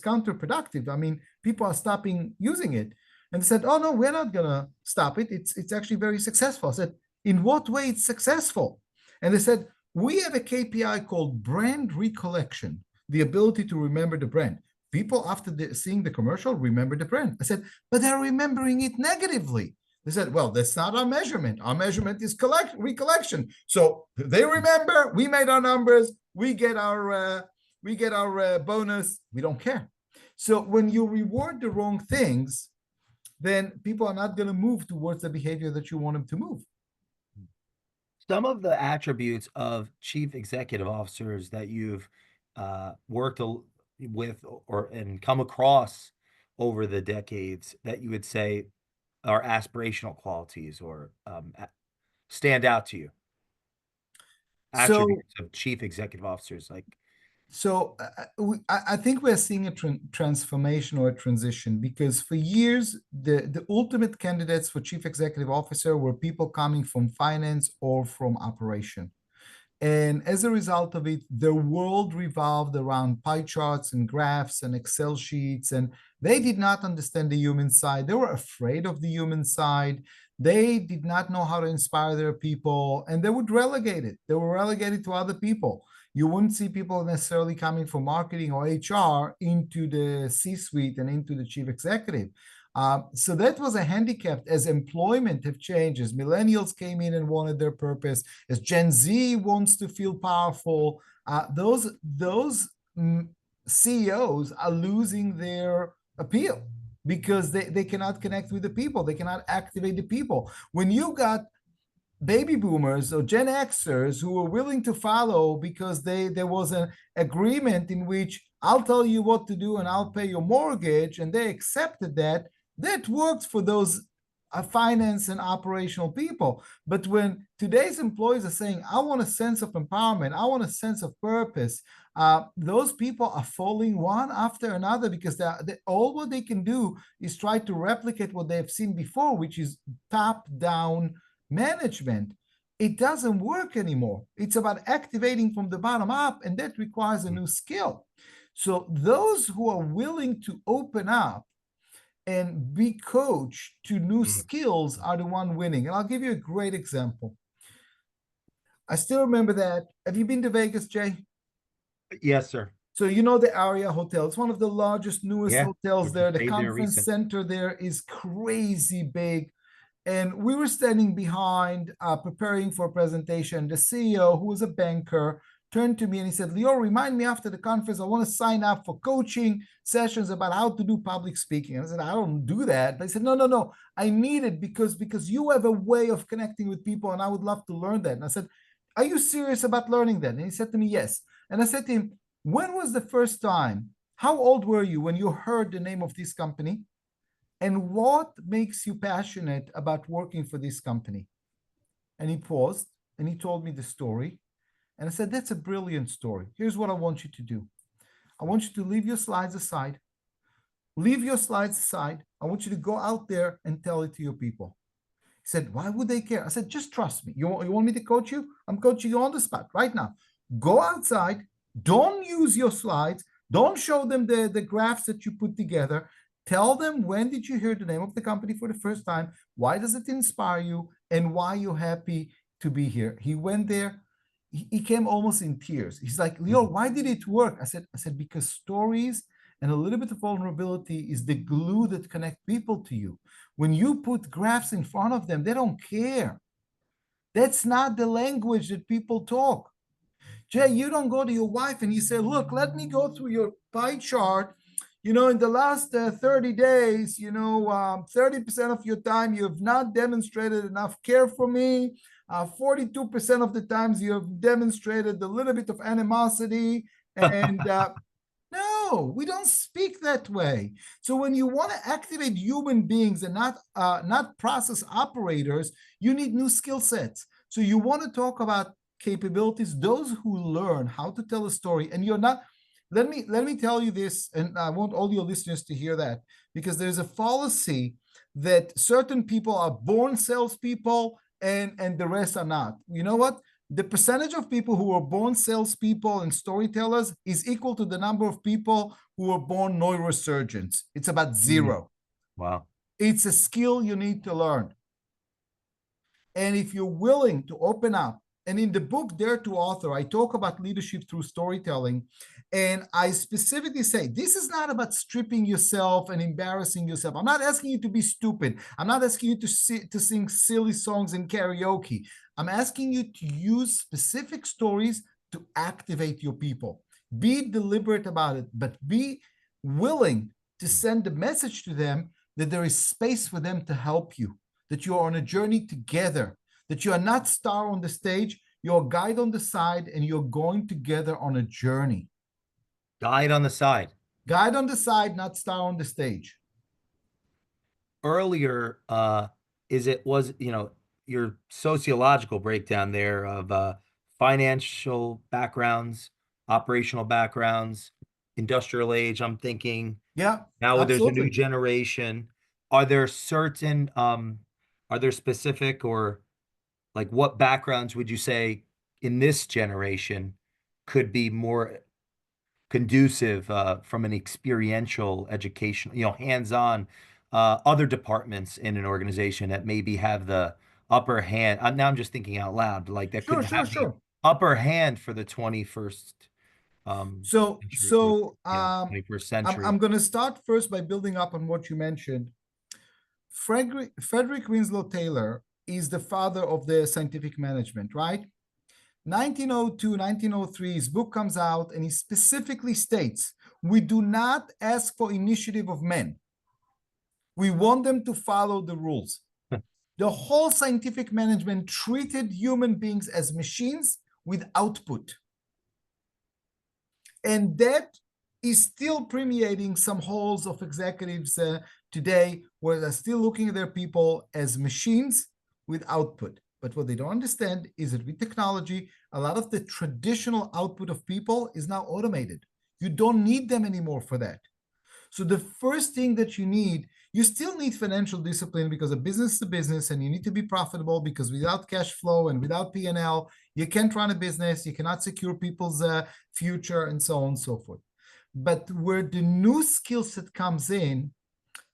[SPEAKER 2] counterproductive. I mean, people are stopping using it. And they said, oh no, we're not gonna stop it. It's actually very successful. I said, in what way it's successful? And they said, we have a KPI called brand recollection, the ability to remember the brand. People after seeing the commercial remember the brand. I said, but they're remembering it negatively. They said, well, that's not our measurement. Our measurement is recollection. So they remember, we made our numbers, we get our bonus. We don't care. So when you reward the wrong things, then people are not going to move towards the behavior that you want them to move.
[SPEAKER 1] some of the attributes of chief executive officers that you've worked with or and come across over the decades that you would say are aspirational qualities or stand out to you?
[SPEAKER 2] So,
[SPEAKER 1] Attributes of chief executive officers, like
[SPEAKER 2] I think we're seeing a transformation or a transition because for years, the ultimate candidates for chief executive officer were people coming from finance or from operation. And as a result of it, the world revolved around pie charts and graphs and Excel sheets. And they did not understand the human side. They were afraid of the human side. They did not know how to inspire their people, and they would relegate it. They were relegated to other people. You wouldn't see people necessarily coming from marketing or HR into the C suite and into the chief executive. So that was a handicap as employment have changed, as millennials came in and wanted their purpose, as Gen Z wants to feel powerful. Those CEOs are losing their appeal because they cannot connect with the people. They cannot activate the people. When you got baby boomers or Gen Xers who were willing to follow because there was an agreement in which I'll tell you what to do and I'll pay your mortgage, and they accepted that. That worked for those finance and operational people. But when today's employees are saying, I want a sense of empowerment, I want a sense of purpose, those people are falling one after another because all what they can do is try to replicate what they've seen before, which is top down management. It doesn't work anymore. It's about activating from the bottom up, and that requires a new skill. So those who are willing to open up and be coached to new
[SPEAKER 1] mm,
[SPEAKER 2] skills are the one winning. And I'll give you a great example. I still remember that. Have you been to Vegas, Jay?
[SPEAKER 1] yes, sir.
[SPEAKER 2] So you know the Aria Hotel. It's one of the largest, newest
[SPEAKER 1] Yeah, we
[SPEAKER 2] hotels there.
[SPEAKER 1] just
[SPEAKER 2] The
[SPEAKER 1] stayed there
[SPEAKER 2] conference
[SPEAKER 1] recent.
[SPEAKER 2] center there is crazy big. And we were standing behind, preparing for a presentation. The CEO, who was a banker, turned to me and he said, Lior, remind me after the conference, I want to sign up for coaching sessions about how to do public speaking. And I said, I don't do that. But he said, no, no, no, I need it because you have a way of connecting with people and I would love to learn that. And I said, are you serious about learning that? And he said to me, yes. And I said to him, when was the first time? How old were you when you heard the name of this company? And what makes you passionate about working for this company? And he paused and he told me the story. And I said, that's a brilliant story. Here's what I want you to do. I want you to leave your slides aside. Leave your slides aside. I want you to go out there and tell it to your people. He said, why would they care? I said, just trust me. You want me to coach you? I'm coaching you on the spot right now. Go outside. Don't use your slides. Don't show them the graphs that you put together. Tell them, when did you hear the name of the company for the first time? Why does it inspire you? And why you're happy to be here? He went there. He came almost in tears. He's like, Lior, why did it work? I said, because stories and a little bit of vulnerability is the glue that connect people to you. When you put graphs in front of them, they don't care. That's not the language that people talk. Jay, you don't go to your wife and you say, look, let me go through your pie chart. In the last 30 days, 30% of your time you have not demonstrated enough care for me. 42% of the times you have demonstrated a little bit of animosity. And no, we don't speak that way. So when you want to activate human beings and not process operators, you need new skill sets. So you want to talk about capabilities, those who learn how to tell a story, and you're not. Let me tell you this, and I want all your listeners to hear that, because there's a fallacy that certain people are born salespeople and the rest are not. You know what? The percentage of people who are born salespeople and storytellers is equal to the number of people who are born neurosurgeons. It's about zero.
[SPEAKER 1] Wow.
[SPEAKER 2] It's a skill you need to learn. And if you're willing to open up, and in the book Dare to Author, I talk about leadership through storytelling. And I specifically say, this is not about stripping yourself and embarrassing yourself. I'm not asking you to be stupid. I'm not asking you to sing silly songs in karaoke. I'm asking you to use specific stories to activate your people. Be deliberate about it, but be willing to send a message to them that there is space for them to help you, that you are on a journey together, that you are not star on the stage, you're a guide on the side, and you're going together on a journey.
[SPEAKER 1] Guide on the side.
[SPEAKER 2] Guide on the side, not star on the stage.
[SPEAKER 1] Earlier, your sociological breakdown there of financial backgrounds, operational backgrounds, industrial age, I'm thinking.
[SPEAKER 2] Yeah,
[SPEAKER 1] Now there's a new
[SPEAKER 2] absolutely.
[SPEAKER 1] generation. Are there certain, are there specific, or like, what backgrounds would you say in this generation could be more conducive from an experiential education, hands-on, other departments in an organization that maybe have the upper hand? Now I'm just thinking out loud, like that
[SPEAKER 2] Sure,
[SPEAKER 1] could
[SPEAKER 2] sure,
[SPEAKER 1] have the
[SPEAKER 2] sure.
[SPEAKER 1] upper hand for the 21st
[SPEAKER 2] So,
[SPEAKER 1] century, or
[SPEAKER 2] so
[SPEAKER 1] yeah,
[SPEAKER 2] um,
[SPEAKER 1] 21st
[SPEAKER 2] I'm,
[SPEAKER 1] century.
[SPEAKER 2] I'm going to start first by building up on what you mentioned. Frederick Winslow Taylor is the father of the scientific management, right? 1902, 1903, his book comes out and he specifically states, we do not ask for initiative of men. We want them to follow the rules. The whole scientific management treated human beings as machines with output. And that is still permeating some halls of executives today, where they're still looking at their people as machines with output. But what they don't understand is that with technology, a lot of the traditional output of people is now automated. You don't need them anymore for that. So the first thing that you still need financial discipline, because a business is a business and you need to be profitable, because without cash flow and without P&L, you can't run a business, you cannot secure people's future, and so on and so forth. But where the new skill set comes in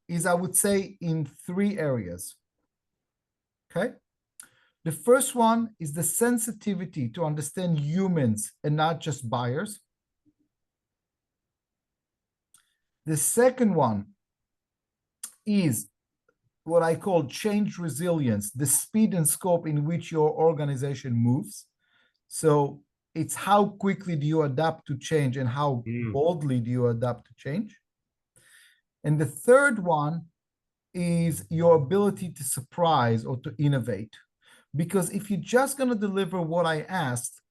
[SPEAKER 2] is, I would say, in three areas. Okay. The first one is the sensitivity to understand humans and not just buyers. The second one is what I call change resilience, the speed and scope in which your organization moves. So it's how quickly do you adapt to change and how
[SPEAKER 1] Mm.
[SPEAKER 2] boldly do you adapt to change. And the third one is your ability to surprise or to innovate. Because if you're just going to deliver what I asked,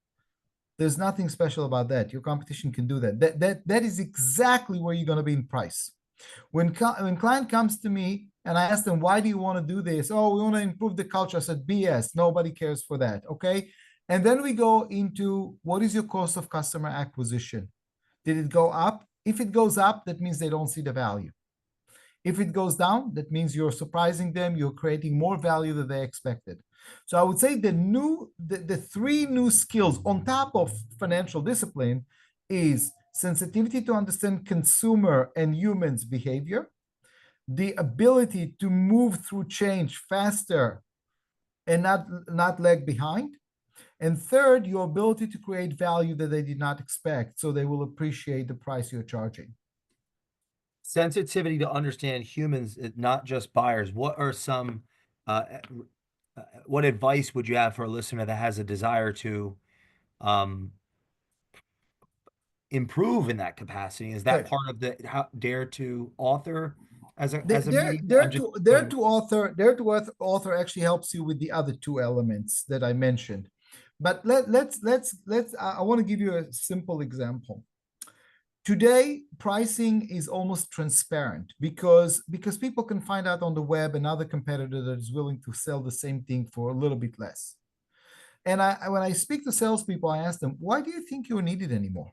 [SPEAKER 2] there's nothing special about that. Your competition can do that. That is exactly where you're going to be in price. When client comes to me and I ask them, why do you want to do this? Oh, we want to improve the culture. I said, BS, nobody cares for that. Okay. And then we go into what is your cost of customer acquisition? Did it go up? If it goes up, that means they don't see the value. If it goes down, that means you're surprising them, you're creating more value than they expected. So I would say the three new skills on top of financial discipline is sensitivity to understand consumer and humans' behavior, the ability to move through change faster and not lag behind, and third, your ability to create value that they did not expect, so they will appreciate the price you're charging.
[SPEAKER 1] Sensitivity to understand humans, not just buyers. What are some, uh, what advice would you have for a listener that has a desire to um, improve in that capacity? Is that
[SPEAKER 2] Okay.
[SPEAKER 1] part of the dare to author as a
[SPEAKER 2] There,
[SPEAKER 1] medium?
[SPEAKER 2] there
[SPEAKER 1] I'm just
[SPEAKER 2] to there
[SPEAKER 1] putting.
[SPEAKER 2] to author there to author actually helps you with the other two elements that I mentioned. But let's I want to give you a simple example. Today, pricing is almost transparent because people can find out on the web another competitor that is willing to sell the same thing for a little bit less. And when I speak to salespeople, I ask them, why do you think you're needed anymore?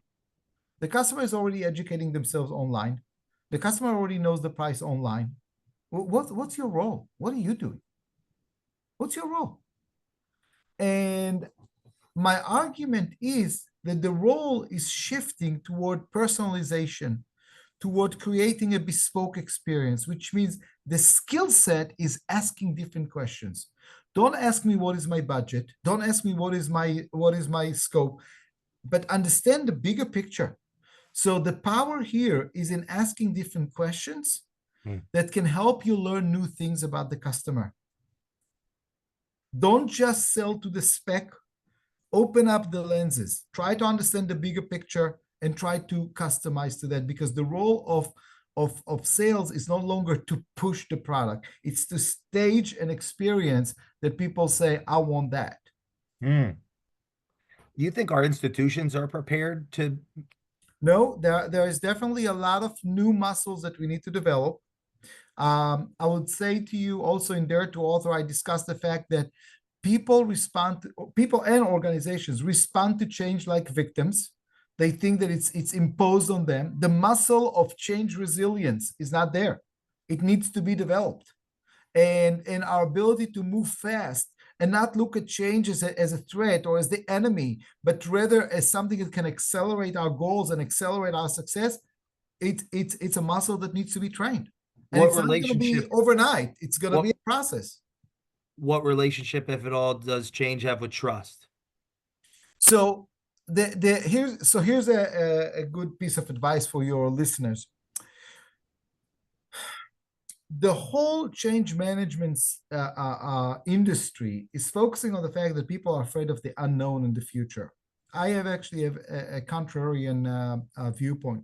[SPEAKER 2] The customer is already educating themselves online. The customer already knows the price online. What's your role? What are you doing? What's your role? And my argument is that the role is shifting toward personalization, toward creating a bespoke experience, which means the skill set is asking different questions. Don't ask me what is my budget. Don't ask me what is my scope, but understand the bigger picture. So the power here is in asking different questions
[SPEAKER 1] Hmm.
[SPEAKER 2] that can help you learn new things about the customer. Don't just sell to the spec, open up the lenses, try to understand the bigger picture and try to customize to that, because the role of sales is no longer to push the product, it's to stage an experience that people say, I want that.
[SPEAKER 1] Hmm. Do you think our institutions are prepared to?
[SPEAKER 2] No, there is definitely a lot of new muscles that we need to develop. I would say to you also in Dare to Author, I discussed the fact that people and organizations respond to change like victims. They think that it's imposed on them. The muscle of change resilience is not there. It needs to be developed. And our ability to move fast and not look at change as a threat or as the enemy, but rather as something that can accelerate our goals and accelerate our success, it's a muscle that needs to be trained. And
[SPEAKER 1] What
[SPEAKER 2] it's not going to be
[SPEAKER 1] relationship?
[SPEAKER 2] overnight. It's going to be
[SPEAKER 1] What
[SPEAKER 2] a process.
[SPEAKER 1] what relationship, if at all, does change have with trust?
[SPEAKER 2] So here's a good piece of advice for your listeners. The whole change management industry is focusing on the fact that people are afraid of the unknown in the future. I have actually have a contrarian viewpoint.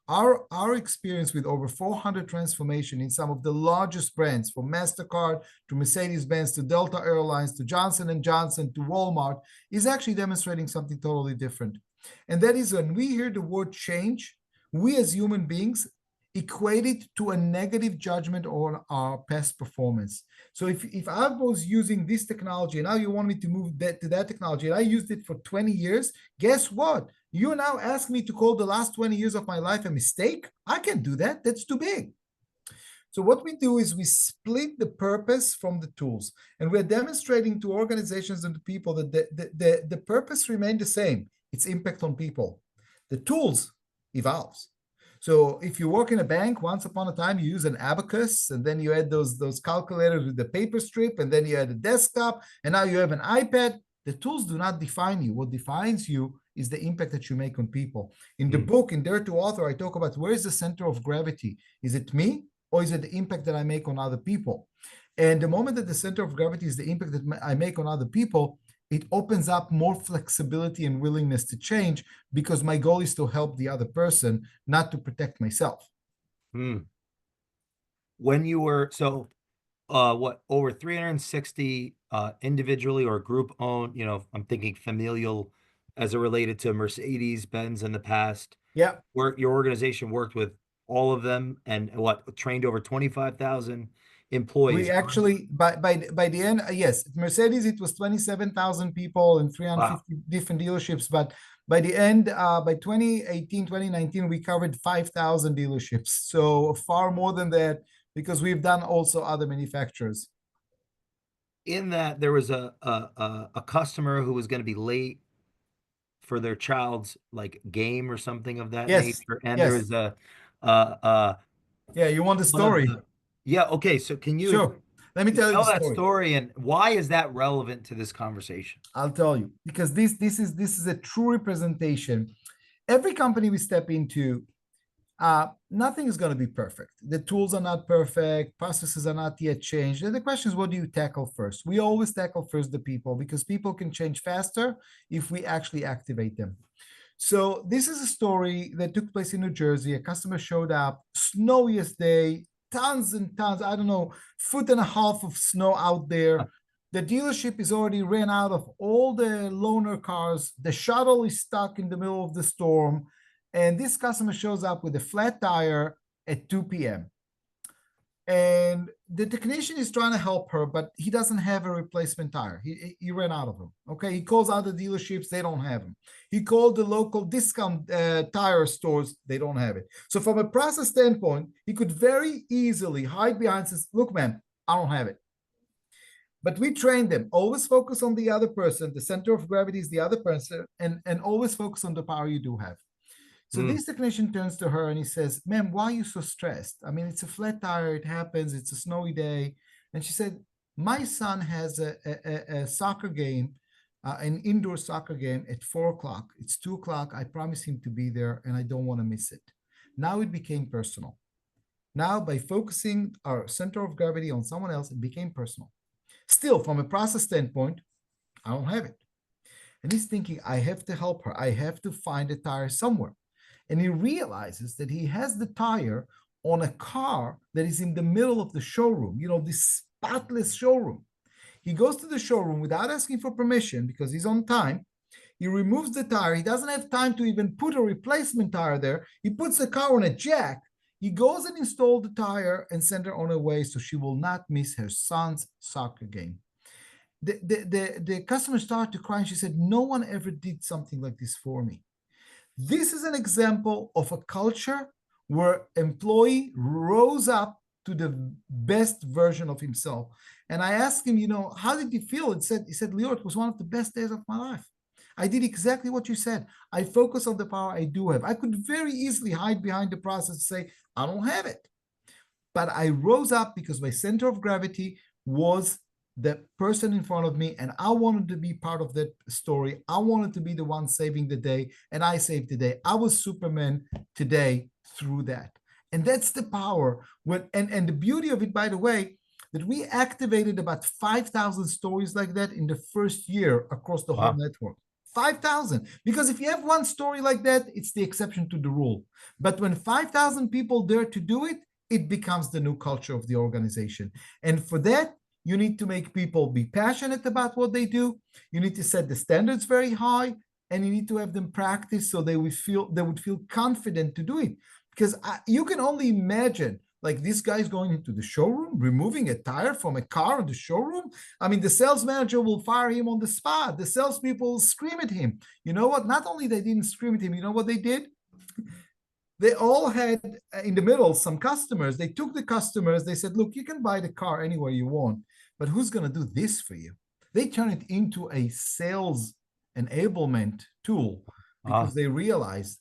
[SPEAKER 2] Our experience with over 400 transformation in some of the largest brands, from MasterCard to Mercedes-Benz to Delta Airlines to Johnson and Johnson to Walmart, is actually demonstrating something totally different. And that is, when we hear the word change, we as human beings equate it to a negative judgment on our past performance. So if I was using this technology and now you want me to move to that technology and I used it for 20 years, guess what? You now ask me to call the last 20 years of my life a mistake? I can't do that. That's too big. So what we do is we split the purpose from the tools, and we're demonstrating to organizations and to people that the purpose remained the same. Its impact on people. The tools evolves. So if you work in a bank, once upon a time you use an abacus, and then you had those calculators with the paper strip, and then you had a desktop, and now you have an iPad. The tools do not define you. What defines you is the impact that you make on people. In the
[SPEAKER 1] Hmm.
[SPEAKER 2] book, in Dare to Author, I talk about where is the center of gravity. Is it me, or is it the impact that I make on other people? And the moment that the center of gravity is the impact that I make on other people, it opens up more flexibility and willingness to change, because my goal is to help the other person, not to protect myself.
[SPEAKER 1] Hmm. When you were what, over 360 individually or group owned, I'm thinking familial as it related to Mercedes Benz in the past,
[SPEAKER 2] Yeah.
[SPEAKER 1] where your organization worked with all of them, and what, trained over 25,000
[SPEAKER 2] We
[SPEAKER 1] employees.
[SPEAKER 2] actually by the end, yes, Mercedes it was 27,000 people in
[SPEAKER 1] Wow.
[SPEAKER 2] 350 different dealerships, but by the end, by 2018, 2019, we covered 5,000 dealerships. So far more than that because we've done also other manufacturers.
[SPEAKER 1] In that there was a customer who was going to be late for their child's like game or something of that
[SPEAKER 2] Yes,
[SPEAKER 1] nature, and there
[SPEAKER 2] yes.
[SPEAKER 1] was a
[SPEAKER 2] Yeah, you want the
[SPEAKER 1] one of
[SPEAKER 2] story?
[SPEAKER 1] the yeah, okay, so can you
[SPEAKER 2] Sure. Let me tell you the
[SPEAKER 1] tell that
[SPEAKER 2] story.
[SPEAKER 1] story, and why is that relevant to this conversation?
[SPEAKER 2] I'll tell you because this is a true representation. Every company we step into, nothing is going to be perfect. The tools are not perfect, processes are not yet changed. And the question is, what do you tackle first? We always tackle first the people because people can change faster if we actually activate them. So this is a story that took place in New Jersey. A customer showed up, snowiest day, tons and tons, I don't know, foot and a half of snow out there. The dealership is already ran out of all the loaner cars. The shuttle is stuck in the middle of the storm. And this customer shows up with a flat tire at 2 p.m. And the technician is trying to help her, but he doesn't have a replacement tire. He ran out of them. Okay. He calls other dealerships, they don't have them. He called the local discount tire stores, they don't have it. So, from a process standpoint, he could very easily hide behind, says, look, man, I don't have it. But we train them, always focus on the other person. The center of gravity is the other person, and always focus on the power you do have. So
[SPEAKER 1] Mm,
[SPEAKER 2] this technician turns to her and he says, ma'am, why are you so stressed? I mean, it's a flat tire, it happens, it's a snowy day. And she said, my son has a soccer game, an indoor soccer game at 4 o'clock. It's 2 o'clock. I promised him to be there and I don't want to miss it. Now it became personal. Now, by focusing our center of gravity on someone else, it became personal. Still, from a process standpoint, I don't have it. And he's thinking, I have to help her. I have to find a tire somewhere. And he realizes that he has the tire on a car that is in the middle of the showroom, this spotless showroom. He goes to the showroom without asking for permission because he's on time. He removes the tire. He doesn't have time to even put a replacement tire there. He puts the car on a jack. He goes and installs the tire and sends her on her way so she will not miss her son's soccer game. The customer started to cry and she said, no one ever did something like this for me. This is an example of a culture where employee rose up to the best version of himself. And I asked him, how did you feel? He said, Lior, it was one of the best days of my life. I did exactly what you said. I focus on the power I do have. I could very easily hide behind the process and say, I don't have it. But I rose up because my center of gravity was the person in front of me, and I wanted to be part of that story. I wanted to be the one saving the day, and I saved the day. I was Superman today through that. And that's the power. And the beauty of it, by the way, that we activated about 5,000 stories like that in the first year across the whole
[SPEAKER 1] wow.
[SPEAKER 2] network. 5,000. Because if you have one story like that, it's the exception to the rule. But when 5,000 people dare to do it, it becomes the new culture of the organization. And for that, you need to make people be passionate about what they do. You need to set the standards very high, and you need to have them practice so they would feel confident to do it. Because you can only imagine like this guy's going into the showroom, removing a tire from a car in the showroom. I mean, the sales manager will fire him on the spot. The salespeople will scream at him. You know what? Not only they didn't scream at him, you know what they did? They all had in the middle some customers. They took the customers. They said, look, you can buy the car anywhere you want, but who's going to do this for you? They turn it into a sales enablement tool because they realize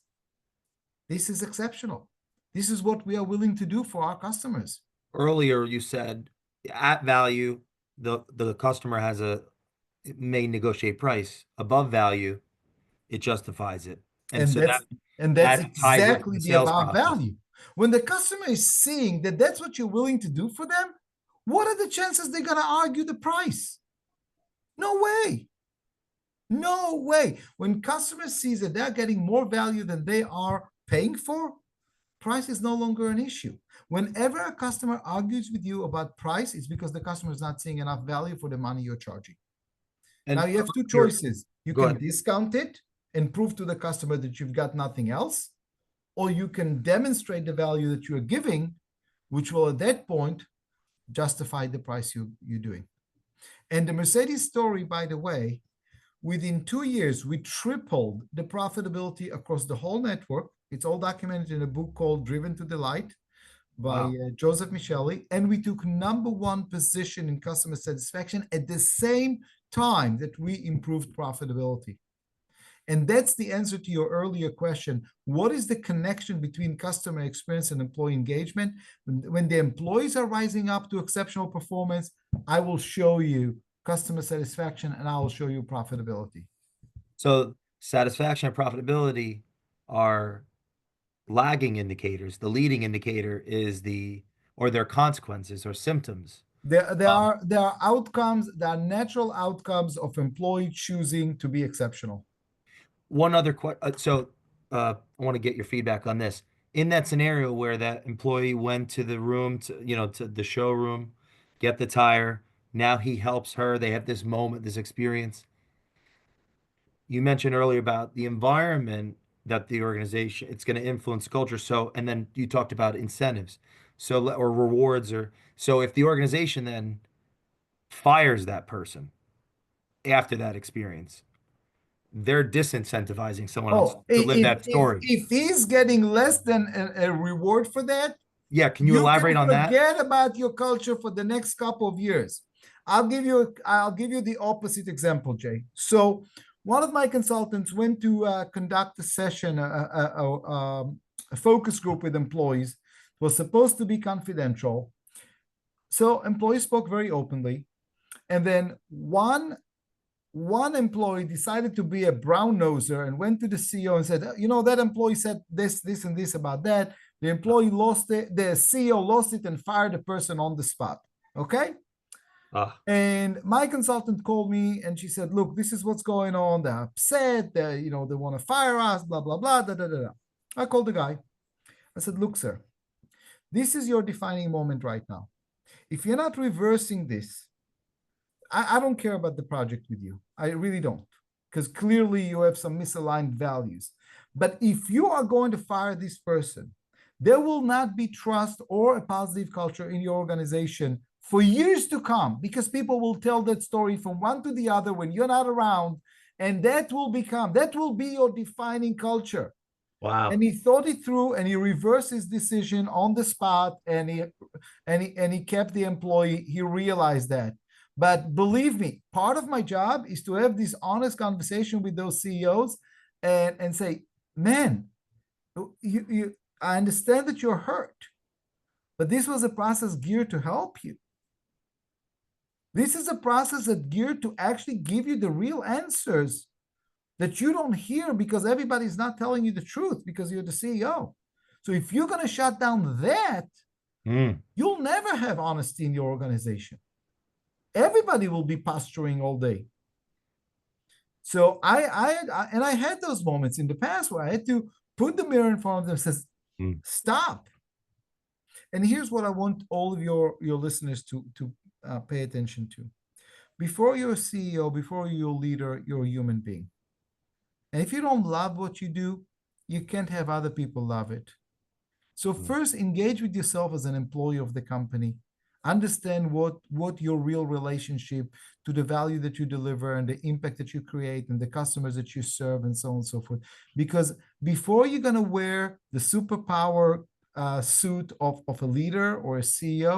[SPEAKER 2] this is exceptional. This is what we are willing to do for our customers.
[SPEAKER 1] Earlier you said at value, the customer has a may negotiate price. Above value, it justifies it. And
[SPEAKER 2] And
[SPEAKER 1] so
[SPEAKER 2] that's and that's
[SPEAKER 1] that ties into
[SPEAKER 2] exactly
[SPEAKER 1] the
[SPEAKER 2] the
[SPEAKER 1] sales
[SPEAKER 2] above
[SPEAKER 1] process.
[SPEAKER 2] value. When the customer is seeing that that's what you're willing to do for them, what are the chances they're going to argue the price? No way. No way. When customers sees that they're getting more value than they are paying for, price is no longer an issue. Whenever a customer argues with you about price, it's because the customer is not seeing enough value for the money you're charging. Now
[SPEAKER 1] And
[SPEAKER 2] you have two
[SPEAKER 1] earlier,
[SPEAKER 2] choices. You
[SPEAKER 1] go
[SPEAKER 2] can
[SPEAKER 1] ahead.
[SPEAKER 2] discount it and prove to the customer that you've got nothing else, or you can demonstrate the value that you are giving, which will at that point justify the price you're doing. And the Mercedes story, by the way, within 2 years, we tripled the profitability across the whole network. It's all documented in a book called Driven to Delight by
[SPEAKER 1] Wow.
[SPEAKER 2] Joseph Michelli. And we took #1 position in customer satisfaction at the same time that we improved profitability. And that's the answer to your earlier question. What is the connection between customer experience and employee engagement? When the employees are rising up to exceptional performance, I will show you customer satisfaction and I will show you profitability.
[SPEAKER 1] So satisfaction and profitability are lagging indicators. The leading indicator is or their consequences or symptoms. Um,
[SPEAKER 2] There are outcomes, there are natural outcomes of employee choosing to be exceptional.
[SPEAKER 1] One other question. I want to get your feedback on this. In that scenario where that employee went to the room to the showroom, get the tire. Now he helps her. They have this moment, this experience. You mentioned earlier about the environment that the organization it's going to influence culture. So, and then you talked about incentives. So, or rewards or so if the organization then fires that person after that experience, they're disincentivizing someone else
[SPEAKER 2] Oh,
[SPEAKER 1] to live that story.
[SPEAKER 2] if he's getting less than a reward for that,
[SPEAKER 1] Yeah, can you
[SPEAKER 2] you can
[SPEAKER 1] elaborate on that?
[SPEAKER 2] forget about your culture for the next couple of years. I'll give you the opposite example, Jay. So one of my consultants went to conduct a session, a focus group with employees. It was supposed to be confidential. So employees spoke very openly. And then one employee decided to be a brown noser and went to the CEO and said, that employee said this, and this about that. The employee lost it, the CEO lost it and fired the person on the spot. Okay.
[SPEAKER 1] Ah,
[SPEAKER 2] And my consultant called me and she said, look, this is what's going on. They're upset. They want to fire us, blah, blah, blah, da, da, da, da. I called the guy. I said, look, sir, this is your defining moment right now. If you're not reversing this, I don't care about the project with you. I really don't, because clearly you have some misaligned values. But if you are going to fire this person, there will not be trust or a positive culture in your organization for years to come, because people will tell that story from one to the other when you're not around, and that will be your defining culture.
[SPEAKER 1] wow.
[SPEAKER 2] And he thought it through and he reversed his decision on the spot, and he kept the employee. He realized that. But believe me, part of my job is to have this honest conversation with those CEOs and say, man, I understand that you're hurt, but this was a process geared to help you. This is a process that geared to actually give you the real answers that you don't hear because everybody's not telling you the truth because you're the CEO. So if you're going to shut down that,
[SPEAKER 1] Mm.
[SPEAKER 2] you'll never have honesty in your organization. Everybody will be posturing all day. So I had those moments in the past where I had to put the mirror in front of them and says,
[SPEAKER 1] Mm.
[SPEAKER 2] stop. And here's what I want all of your listeners to pay attention to. Before you're a CEO, before you're a leader, you're a human being. And if you don't love what you do, you can't have other people love it. So
[SPEAKER 1] Mm.
[SPEAKER 2] first, engage with yourself as an employee of the company. Understand what your real relationship to the value that you deliver and the impact that you create and the customers that you serve and so on and so forth. Because before you're going to wear the superpower suit of a leader or a CEO,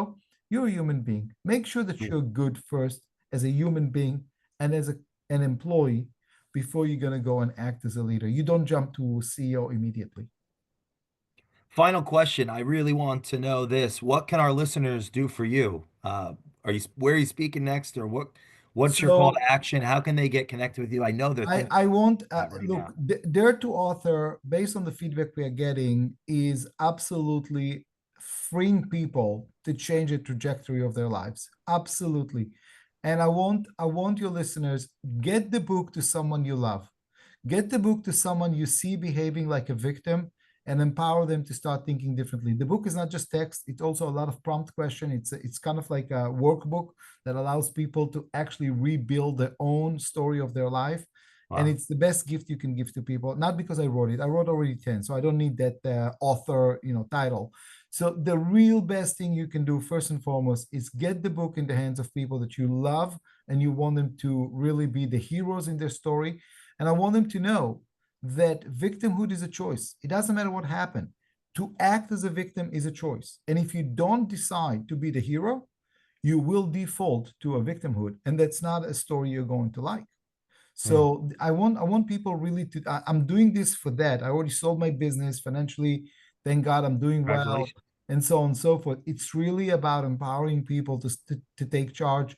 [SPEAKER 2] you're a human being. Make sure that
[SPEAKER 1] Mm.
[SPEAKER 2] you're good first as a human being and as an employee before you're going to go and act as a leader. You don't jump to CEO immediately.
[SPEAKER 1] Final question. I really want to know this. What can our listeners do for you? Where are you speaking next, or what's your call
[SPEAKER 2] So
[SPEAKER 1] to action? How can they get connected with you? I know they're thinking
[SPEAKER 2] I want
[SPEAKER 1] that right
[SPEAKER 2] look,
[SPEAKER 1] now.
[SPEAKER 2] Dare to Author, based on the feedback we are getting, is absolutely freeing people to change the trajectory of their lives. Absolutely. And I want your listeners, get the book to someone you love. Get the book to someone you see behaving like a victim and empower them to start thinking differently. The book is not just text, it's also a lot of prompt question. It's kind of like a workbook that allows people to actually rebuild their own story of their life. And
[SPEAKER 1] Wow.
[SPEAKER 2] it's the best gift you can give to people. Not because I wrote it. I wrote already 10, so I don't need that author, title. So the real best thing you can do, first and foremost, is get the book in the hands of people that you love and you want them to really be the heroes in their story. And I want them to know that victimhood is a choice. It doesn't matter what happened. To act as a victim is a choice. And if you don't decide to be the hero, you will default to a victimhood. And that's not a story you're going to like.
[SPEAKER 1] Mm.
[SPEAKER 2] So I want people really to. I'm doing this for that. I already sold my business financially. Thank God I'm doing well,
[SPEAKER 1] Congratulations.
[SPEAKER 2] and so on and so forth. It's really about empowering people to take charge.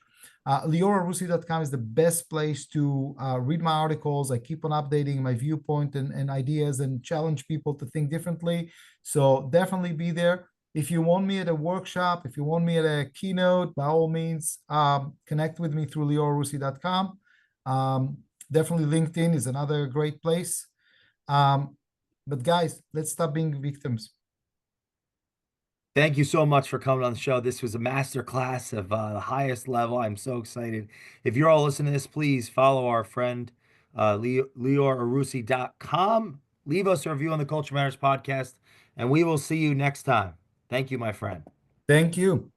[SPEAKER 2] LiorArussy.com is the best place to read my articles. I keep on updating my viewpoint and ideas and challenge people to think differently. So definitely be there. If you want me at a workshop, if you want me at a keynote, by all means, connect with me through LiorArussy.com. Um, Definitely LinkedIn is another great place. Um, but guys, let's stop being victims.
[SPEAKER 1] Thank you so much for coming on the show. This was a master class of the highest level. I'm so excited. If you're all listening to this, please follow our friend LiorArussy.com. Leave us a review on the Culture Matters podcast, and we will see you next time. Thank you, my friend.
[SPEAKER 2] Thank you.